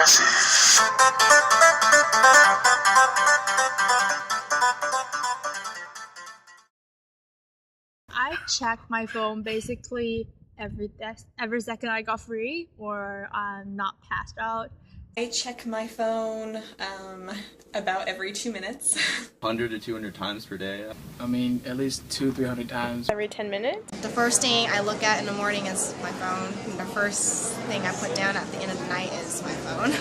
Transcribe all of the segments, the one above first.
I check my phone basically every second I got free or I'm not passed out. I check my phone about every 2 minutes. 100 to 200 times per day. I mean, at least 200-300 times. Every 10 minutes. The first thing I look at in the morning is my phone. The first thing I put down at the end of the night is my phone.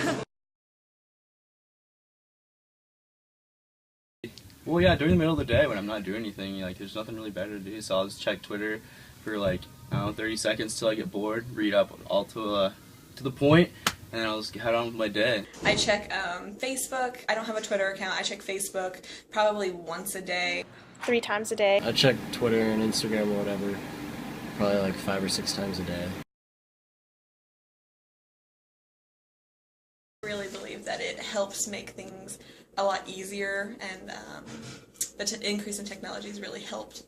Well, yeah, during the middle of the day when I'm not doing anything, like there's nothing really better to do, so I'll just check Twitter for like, I don't know, 30 seconds till I get bored, read up all to the point, and then I'll just head on with my day. I check Facebook. I don't have a Twitter account. I check Facebook probably once a day. 3 times a day. I check Twitter and Instagram or whatever, probably like 5 or 6 times a day. I really believe that it helps make things a lot easier, and the increase in technology has really helped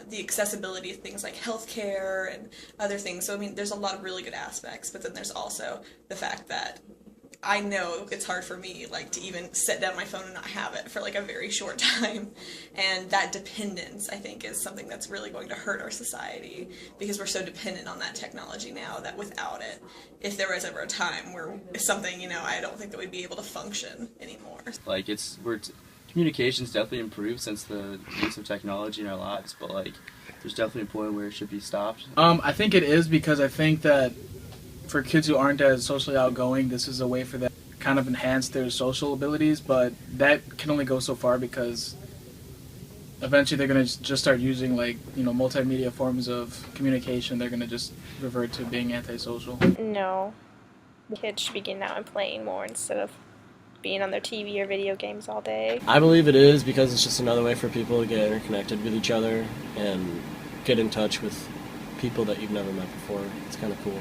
the accessibility of things like healthcare and other things. So I mean, there's a lot of really good aspects, but then there's also the fact that I know it's hard for me like to even set down my phone and not have it for like a very short time, and that dependence I think is something that's really going to hurt our society, because we're so dependent on that technology now that without it, if there was ever a time where something, you know, I don't think that we'd be able to function anymore. Like communication's definitely improved since the use of technology in our lives, but like there's definitely a point where it should be stopped. I think it is, because I think that for kids who aren't as socially outgoing, this is a way for them to kind of enhance their social abilities, but that can only go so far, because eventually they're going to just start using like, you know, multimedia forms of communication. They're going to just revert to being antisocial. No. Kids should be getting out and playing more instead of being on their TV or video games all day. I believe it is, because it's just another way for people to get interconnected with each other and get in touch with people that you've never met before. It's kind of cool.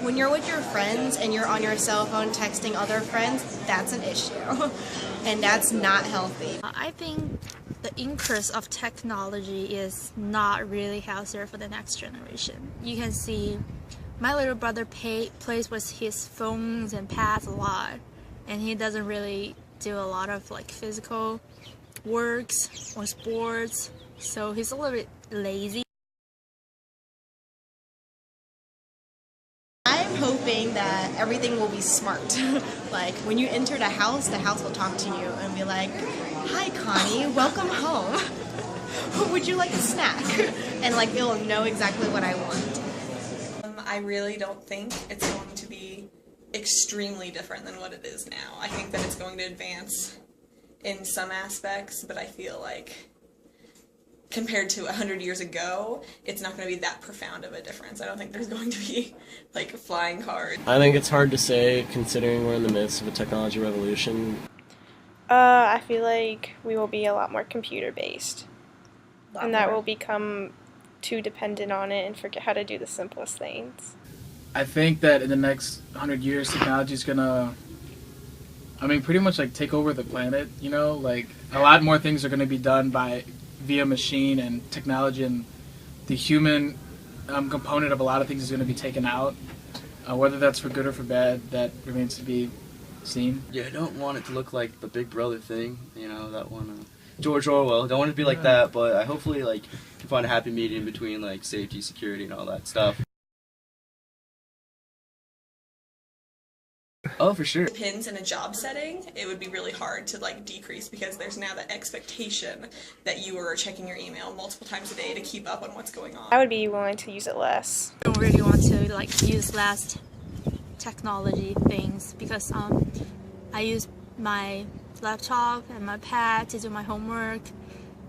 When you're with your friends and you're on your cell phone texting other friends, that's an issue. And that's not healthy. I think the increase of technology is not really healthier for the next generation. You can see my little brother plays with his phones and pads a lot, and he doesn't really do a lot of like physical works or sports, so he's a little bit lazy. I'm hoping that everything will be smart. Like when you enter the house will talk to you and be like, "Hi Connie, welcome home. Would you like a snack?" And like it'll know exactly what I want. I really don't think it's going to be extremely different than what it is now. I think that it's going to advance in some aspects, but I feel like compared to 100 years ago, it's not going to be that profound of a difference. I don't think there's going to be like flying cars. I think it's hard to say, considering we're in the midst of a technology revolution. I feel like we will be a lot more computer-based, and that will become too dependent on it and forget how to do the simplest things. I think that in the next 100 years, technology is gonna, pretty much like take over the planet. You know, like a lot more things are gonna be done via machine and technology, and the human component of a lot of things is gonna be taken out. Whether that's for good or for bad, that remains to be seen. Yeah, I don't want it to look like the Big Brother thing, you know, that one. George Orwell. Don't want it to be like that, but I hopefully like can find a happy medium between like safety, security, and all that stuff. Oh, for sure. Depends in a job setting, it would be really hard to like decrease, because there's now that expectation that you are checking your email multiple times a day to keep up on what's going on. I would be willing to use it less. I don't really want to like use less technology things, because I use my laptop and my pad to do my homework,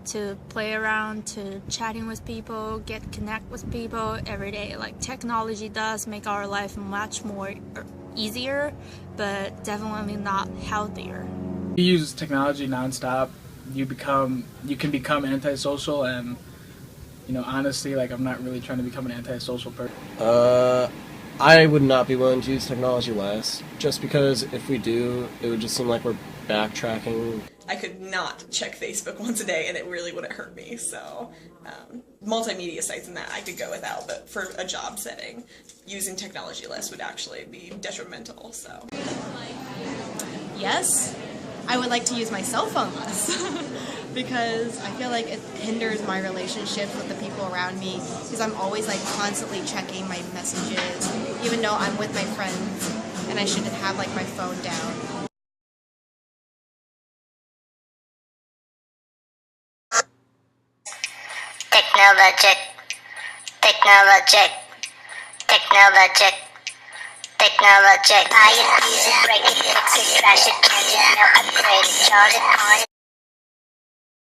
to play around, to chatting with people, connect with people every day. Like technology does make our life much more easier, but definitely not healthier. You use technology nonstop, you can become antisocial, and you know, honestly, like I'm not really trying to become an antisocial person. I would not be willing to use technology less, just because if we do, it would just seem like we're backtracking. I could not check Facebook once a day and it really wouldn't hurt me. So multimedia sites and that I could go without, but for a job setting, using technology less would actually be detrimental. So Yes, I would like to use my cell phone less because I feel like it hinders my relationships with the people around me because I'm always like constantly checking my messages, even though I'm with my friends and I shouldn't have like my phone down. Technologic, technologic, technologic, technologic. I use it, break it, fix it, crash it, change it, no upgrade it, charge it, on it.